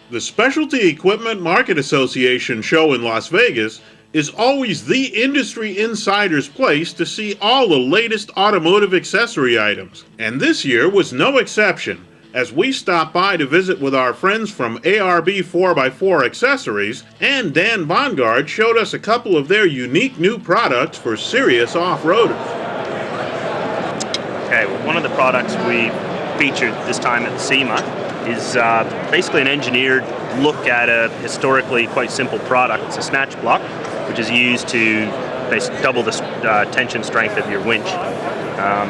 The Specialty Equipment Market Association show in Las Vegas is always the industry insider's place to see all the latest automotive accessory items. And this year was no exception, as we stopped by to visit with our friends from ARB 4x4 Accessories, and Dan Bongard showed us a couple of their unique new products for serious off-roaders. Okay, well, one of the products we featured this time at the SEMA is basically an engineered look at a historically quite simple product. It's a Snatch Block, which is used to basically double the tension strength of your winch.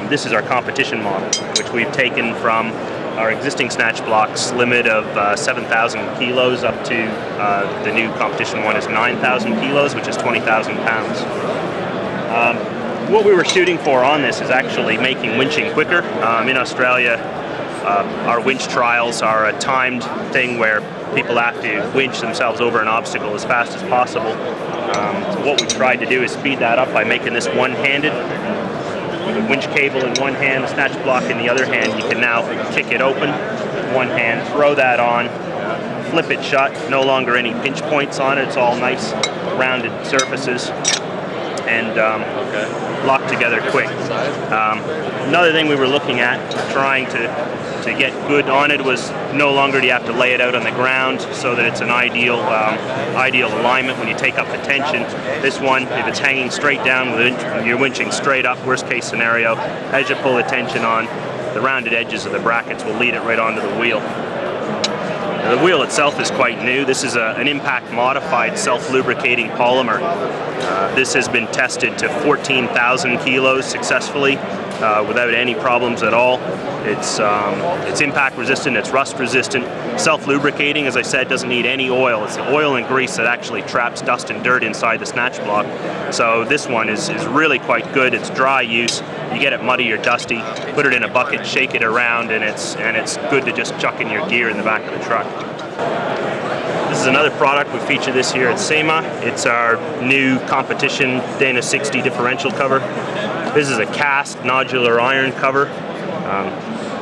This is our competition model, which we've taken from our existing Snatch Block's limit of 7,000 kilos up to the new competition one is 9,000 kilos, which is 20,000 pounds. What we were shooting for on this is actually making winching quicker. In Australia, our winch trials are a timed thing where people have to winch themselves over an obstacle as fast as possible. So what we tried to do is speed that up by making this one-handed. With a winch cable in one hand, a Snatch Block in the other hand, you can now kick it open with one hand, throw that on, flip it shut, no longer any pinch points on it, it's all nice rounded surfaces, and lock together quick. Another thing we were looking at, trying to get good on it, was no longer do you have to lay it out on the ground so that it's an ideal alignment when you take up the tension. This one, if it's hanging straight down with you're winching straight up, worst case scenario, as you pull the tension on, the rounded edges of the brackets will lead it right onto the wheel. Now, the wheel itself is quite new. This is an impact modified self-lubricating polymer. This has been tested to 14,000 kilos successfully without any problems at all. It's impact resistant, it's rust resistant. Self-lubricating, as I said, doesn't need any oil. It's the oil and grease that actually traps dust and dirt inside the Snatch Block. So this one is really quite good. It's dry use. You get it muddy or dusty, put it in a bucket, shake it around, and it's good to just chuck in your gear in the back of the truck. This is another product we featured this year at SEMA. It's our new competition Dana 60 differential cover. This is a cast nodular iron cover,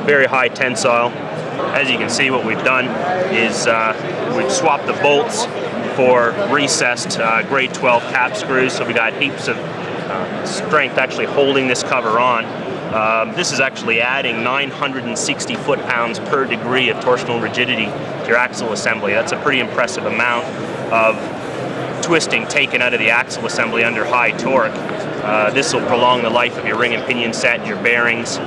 very high tensile. As you can see, what we've done is we've swapped the bolts for recessed grade 12 cap screws, so we got heaps of strength actually holding this cover on. This is actually adding 960 foot-pounds per degree of torsional rigidity to your axle assembly. That's a pretty impressive amount of twisting taken out of the axle assembly under high torque. This will prolong the life of your ring and pinion set, your bearings.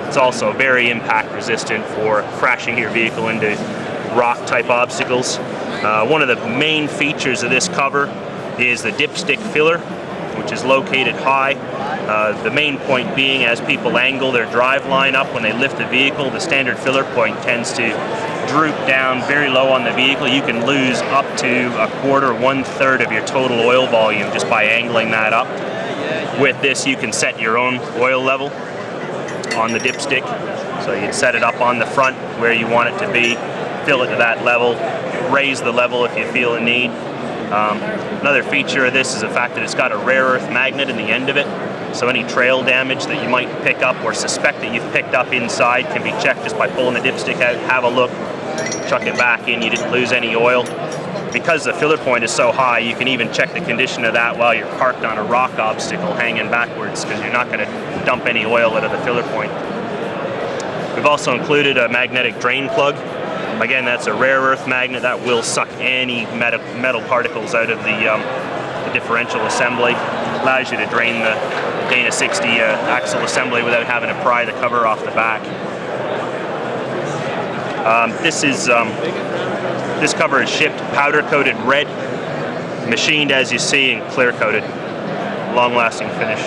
It's also very impact resistant for crashing your vehicle into rock type obstacles. One of the main features of this cover is the Dipstick Filler, which is located high. The main point being, as people angle their drive line up when they lift the vehicle, the standard filler point tends to droop down very low on the vehicle. You can lose up to a quarter, 1/3 of your total oil volume just by angling that up. With this, you can set your own oil level on the dipstick. So you can set it up on the front where you want it to be, fill it to that level, raise the level if you feel a need. Another feature of this is the fact that it's got a rare earth magnet in the end of it. So any trail damage that you might pick up or suspect that you've picked up inside can be checked just by pulling the dipstick out, have a look, chuck it back in, you didn't lose any oil. Because the filler point is so high, you can even check the condition of that while you're parked on a rock obstacle hanging backwards, because you're not going to dump any oil out of the filler point. We've also included a magnetic drain plug. Again, that's a rare earth magnet that will suck any metal particles out of the differential assembly. Allows you to drain the Dana 60 axle assembly without having to pry the cover off the back. This cover is shipped powder-coated red, machined as you see, and clear-coated. Long-lasting finish.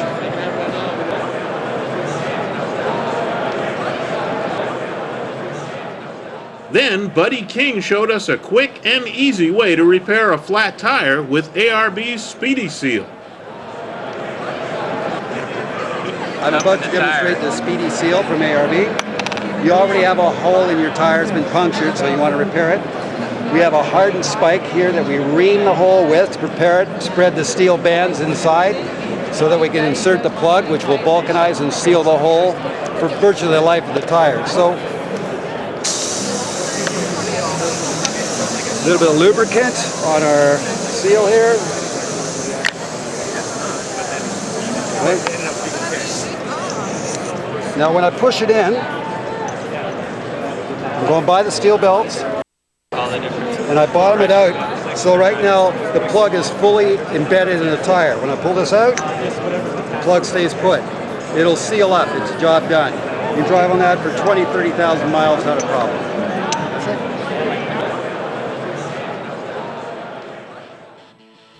Then Buddy King showed us a quick and easy way to repair a flat tire with ARB's Speedy Seal. I'm about to demonstrate the Speedy Seal from ARB. You already have a hole in your tire, it's been punctured, so you want to repair it. We have a hardened spike here that we ream the hole with to prepare it, spread the steel bands inside so that we can insert the plug, which will vulcanize and seal the hole for virtually the life of the tire. So A little bit of lubricant on our seal here. Okay. Now when I push it in, I'm going by the steel belts and I bottom it out. So right now the plug is fully embedded in the tire. When I pull this out, the plug stays put. It'll seal up, it's job done. You drive on that for 20, 30,000 miles, not a problem.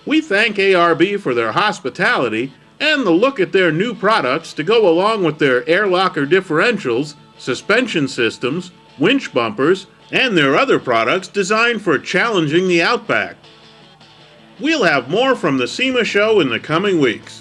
We thank ARB for their hospitality and the look at their new products to go along with their air locker differentials, suspension systems, winch bumpers, and their other products designed for challenging the outback. We'll have more from the SEMA Show in the coming weeks.